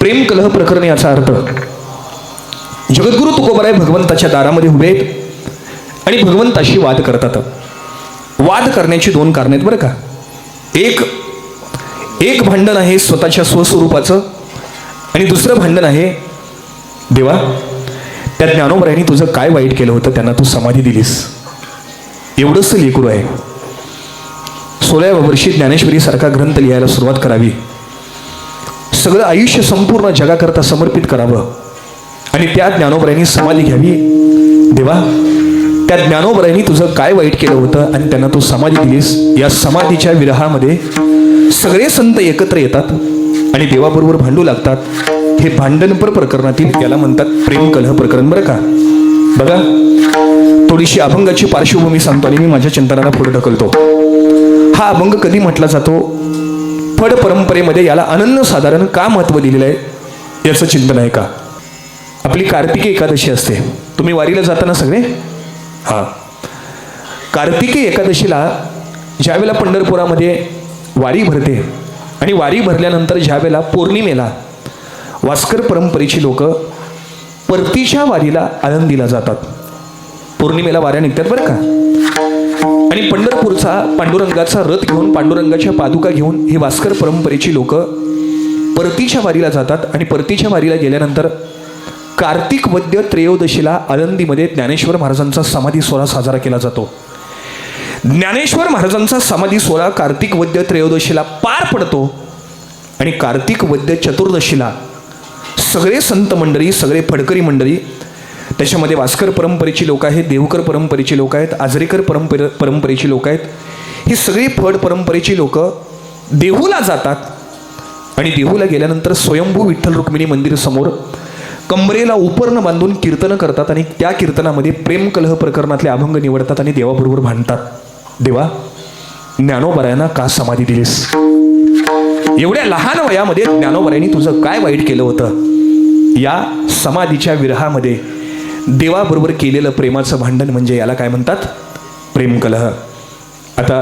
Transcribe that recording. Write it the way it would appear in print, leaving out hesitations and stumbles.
प्रेम कलह प्रकरण याचा अर्थ, जगद्गुरु तुकोबाराय भगवंताच्या दारामध्ये उभे आहेत आणि भगवंताशी वाद करतात. वाद करण्याची दोन कारण आहेत बरं का. एक भांडण आहे स्वतःच्या स्वस्वरूपाचं आणि दुसरं भांडण आहे, देवा त्या ज्ञानोबरायांनी तुझं काय वाईट केलं होतं, त्यांना तू समाधी दिलीस. एवढंच लेकरू आहे. 16व्या वर्षी ज्ञानेश्वरी सारखा ग्रंथ लिहायला सुरुवात करावी, सगळं आयुष्य संपूर्ण जगाकरता समर्पित करावं आणि त्या ज्ञानोबरायांनी समाधी घ्यावी. देवा त्या ज्ञानोबरायांनी तुझं काय वाईट केलं होतं आणि त्यांना तू समाधी दिलीस. या समाधीच्या विरहामध्ये सगळे संत एकत्र येतात आणि देवाबरोबर भांडू लागतात. हे भांडणपर प्रकरणातील याला म्हणतात प्रेम कलह प्रकरण बरं का. बघा थोडीशी अभंगाची पार्श्वभूमी सांगतो आणि मी माझ्या चिंतनाला पुढे ढकलतो. हा अभंग कधी म्हटला जातो, फड परंपरेमध्ये याला अनन्यसाधारण का महत्त्व दिलेलं आहे याचं चिंतन आहे का. आपली कार्तिकी एकादशी असते, तुम्ही वारीला जाताना सगळे. हां, कार्तिकी एकादशीला ज्यावेळेला पंढरपुरामध्ये वारी भरते आणि वारी भरल्यानंतर ज्यावेळेला पौर्णिमेला वास्कर परंपरेची लोक परतीच्या वारीला आळंदीला जातात. पौर्णिमेला वाऱ्या निघतात बरं का. आणि पंढरपूरचा पांडुरंगाचा रथ घेऊन, पांडुरंगाच्या पादुका घेऊन ही वास्कर परंपरेची लोक परतीच्या वारीला जातात. आणि परतीच्या वारीला गेल्यानंतर कार्तिक वद्य त्रयोदशीला आळंदीमध्ये ज्ञानेश्वर महाराजांचा समाधी सोहळा साजरा केला जातो. ज्ञानेश्वर महाराजांचा समाधी सोहळा कार्तिक वद्य त्रयोदशीला पार पडतो आणि कार्तिक वद्य चतुर्दशीला सगळे संत मंडळी, सगळे फडकरी मंडळी, त्याच्यामध्ये वास्कर परंपरेची लोक आहेत, देवकर परंपरेची लोक आहेत, आजरेकर परंपरेची लोक आहेत, ही सगळी फड परंपरेची लोक देहूला जातात आणि देहूला गेल्यानंतर स्वयंभू विठ्ठल रुक्मिणी मंदिर समोर कंबरेला उपरणं बांधून कीर्तनं करतात आणि त्या कीर्तनामध्ये प्रेम कलह प्रकरणातले अभंग निवडतात आणि देवाबरोबर भांडतात. देवा ज्ञानोबरायांना का समाधी दिलीस, एवढ्या लहान वयामध्ये ज्ञानोबरायांनी तुझं काय वाईट केलं होतं. या समाधीच्या विरहामध्ये देवाबरोबर केलेलं प्रेमाचं भांडण म्हणजे याला काय म्हणतात, प्रेम कलह. आता